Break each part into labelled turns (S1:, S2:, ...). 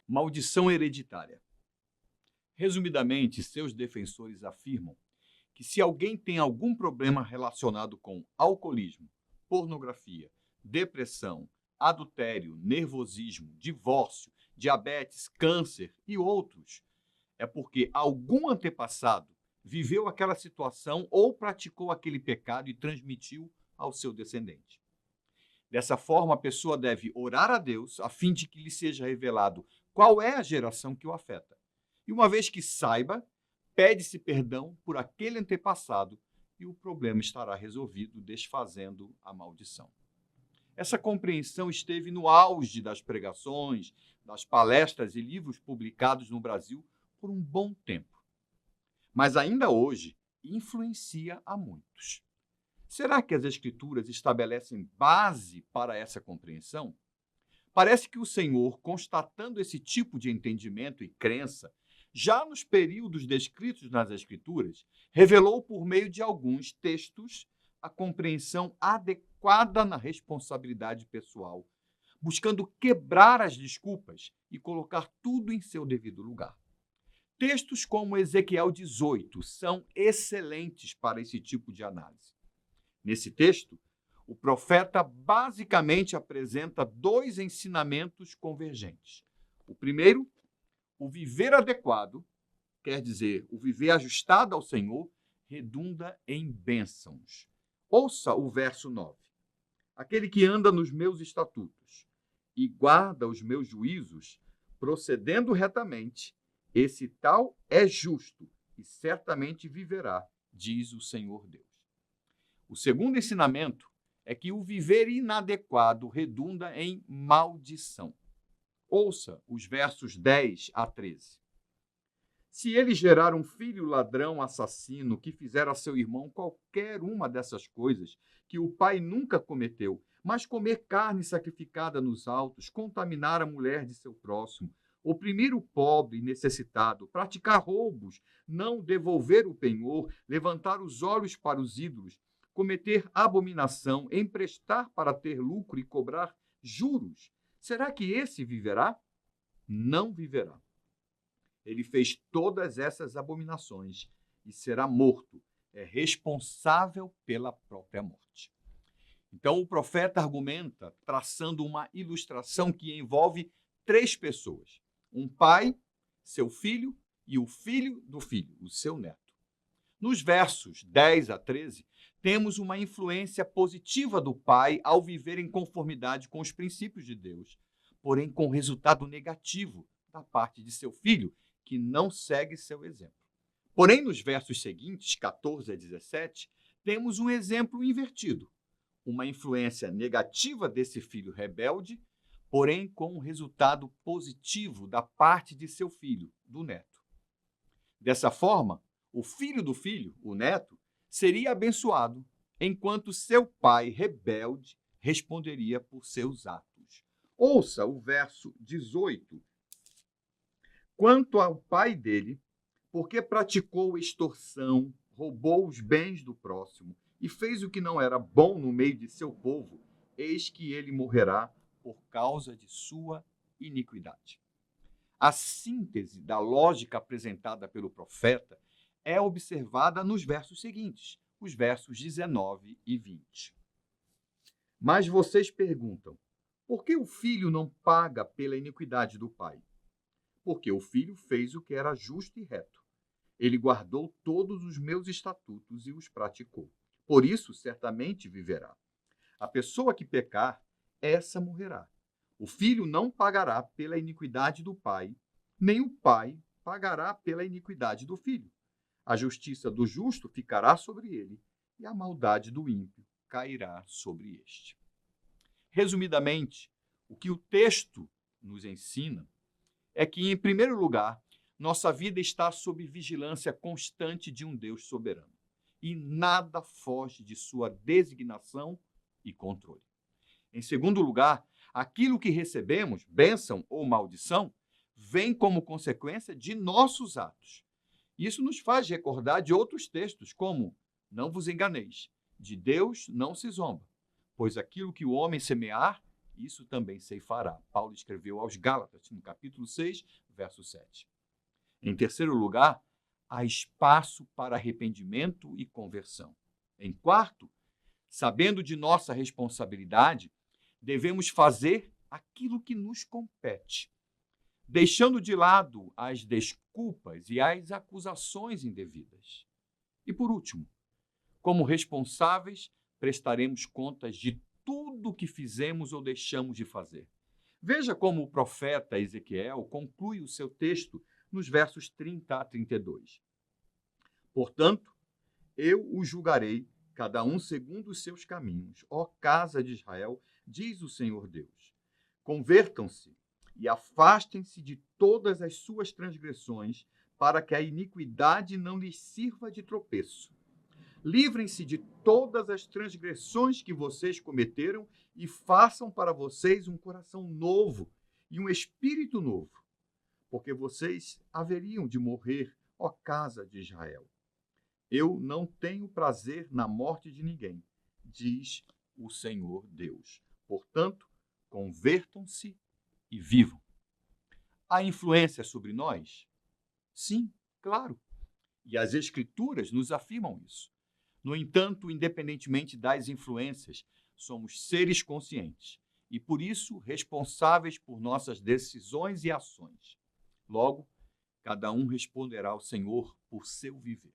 S1: Maldição hereditária. Resumidamente, seus defensores afirmam que se alguém tem algum problema relacionado com alcoolismo, pornografia, depressão, adultério, nervosismo, divórcio, diabetes, câncer e outros, é porque algum antepassado viveu aquela situação ou praticou aquele pecado e transmitiu ao seu descendente. Dessa forma, a pessoa deve orar a Deus a fim de que lhe seja revelado qual é a geração que o afeta. E uma vez que saiba, pede-se perdão por aquele antepassado e o problema estará resolvido, desfazendo a maldição. Essa compreensão esteve no auge das pregações, das palestras e livros publicados no Brasil por um bom tempo. Mas ainda hoje influencia a muitos. Será que as Escrituras estabelecem base para essa compreensão? Parece que o Senhor, constatando esse tipo de entendimento e crença, já nos períodos descritos nas Escrituras, revelou por meio de alguns textos a compreensão adequada na responsabilidade pessoal, buscando quebrar as desculpas e colocar tudo em seu devido lugar. Textos como Ezequiel 18 são excelentes para esse tipo de análise. Nesse texto, o profeta basicamente apresenta dois ensinamentos convergentes. O primeiro, o viver adequado, quer dizer, o viver ajustado ao Senhor, redunda em bênçãos. Ouça o verso 9. Aquele que anda nos meus estatutos e guarda os meus juízos, procedendo retamente, esse tal é justo e certamente viverá, diz o Senhor Deus. O segundo ensinamento é que o viver inadequado redunda em maldição. Ouça os versos 10 a 13. Se ele gerar um filho ladrão, assassino, que fizer a seu irmão qualquer uma dessas coisas que o pai nunca cometeu, mas comer carne sacrificada nos altos, contaminar a mulher de seu próximo, oprimir o pobre e necessitado, praticar roubos, não devolver o penhor, levantar os olhos para os ídolos, cometer abominação, emprestar para ter lucro e cobrar juros, será que esse viverá? Não viverá. Ele fez todas essas abominações e será morto. É responsável pela própria morte. Então, o profeta argumenta traçando uma ilustração que envolve três pessoas: um pai, seu filho e o filho do filho, o seu neto. Nos versos 10 a 13, temos uma influência positiva do pai ao viver em conformidade com os princípios de Deus, porém com resultado negativo da parte de seu filho, que não segue seu exemplo. Porém, nos versos seguintes, 14 a 17, temos um exemplo invertido. Uma influência negativa desse filho rebelde, porém com um resultado positivo da parte de seu filho, do neto. Dessa forma, o filho do filho, o neto, seria abençoado, enquanto seu pai rebelde responderia por seus atos. Ouça o verso 18. Quanto ao pai dele, porque praticou extorsão, roubou os bens do próximo e fez o que não era bom no meio de seu povo, eis que ele morrerá por causa de sua iniquidade. A síntese da lógica apresentada pelo profeta é observada nos versos seguintes, os versos 19 e 20. Mas vocês perguntam, por que o filho não paga pela iniquidade do pai? Porque o filho fez o que era justo e reto. Ele guardou todos os meus estatutos e os praticou. Por isso, certamente viverá. A pessoa que pecar, essa morrerá. O filho não pagará pela iniquidade do pai, nem o pai pagará pela iniquidade do filho. A justiça do justo ficará sobre ele, e a maldade do ímpio cairá sobre este. Resumidamente, o que o texto nos ensina é que, em primeiro lugar, nossa vida está sob vigilância constante de um Deus soberano, e nada foge de sua designação e controle. Em segundo lugar, aquilo que recebemos, bênção ou maldição, vem como consequência de nossos atos. Isso nos faz recordar de outros textos, como: não vos enganeis, de Deus não se zomba, pois aquilo que o homem semear, isso também ceifará. Paulo escreveu aos Gálatas, no capítulo 6, verso 7. Em terceiro lugar, há espaço para arrependimento e conversão. Em quarto, sabendo de nossa responsabilidade, devemos fazer aquilo que nos compete, deixando de lado as desculpas e as acusações indevidas. E por último, como responsáveis, prestaremos contas de tudo o que fizemos ou deixamos de fazer. Veja como o profeta Ezequiel conclui o seu texto nos versos 30 a 32. Portanto, eu os julgarei, cada um segundo os seus caminhos. Ó casa de Israel, diz o Senhor Deus. Convertam-se e afastem-se de todas as suas transgressões, para que a iniquidade não lhes sirva de tropeço. Livrem-se de todas as transgressões que vocês cometeram e façam para vocês um coração novo e um espírito novo, porque vocês haveriam de morrer, ó casa de Israel. Eu não tenho prazer na morte de ninguém, diz o Senhor Deus. Portanto, convertam-se e vivam. Há influência sobre nós? Sim, claro. E as Escrituras nos afirmam isso. No entanto, independentemente das influências, somos seres conscientes e, por isso, responsáveis por nossas decisões e ações. Logo, cada um responderá ao Senhor por seu viver.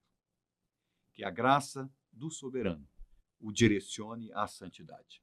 S1: Que a graça do soberano o direcione à santidade.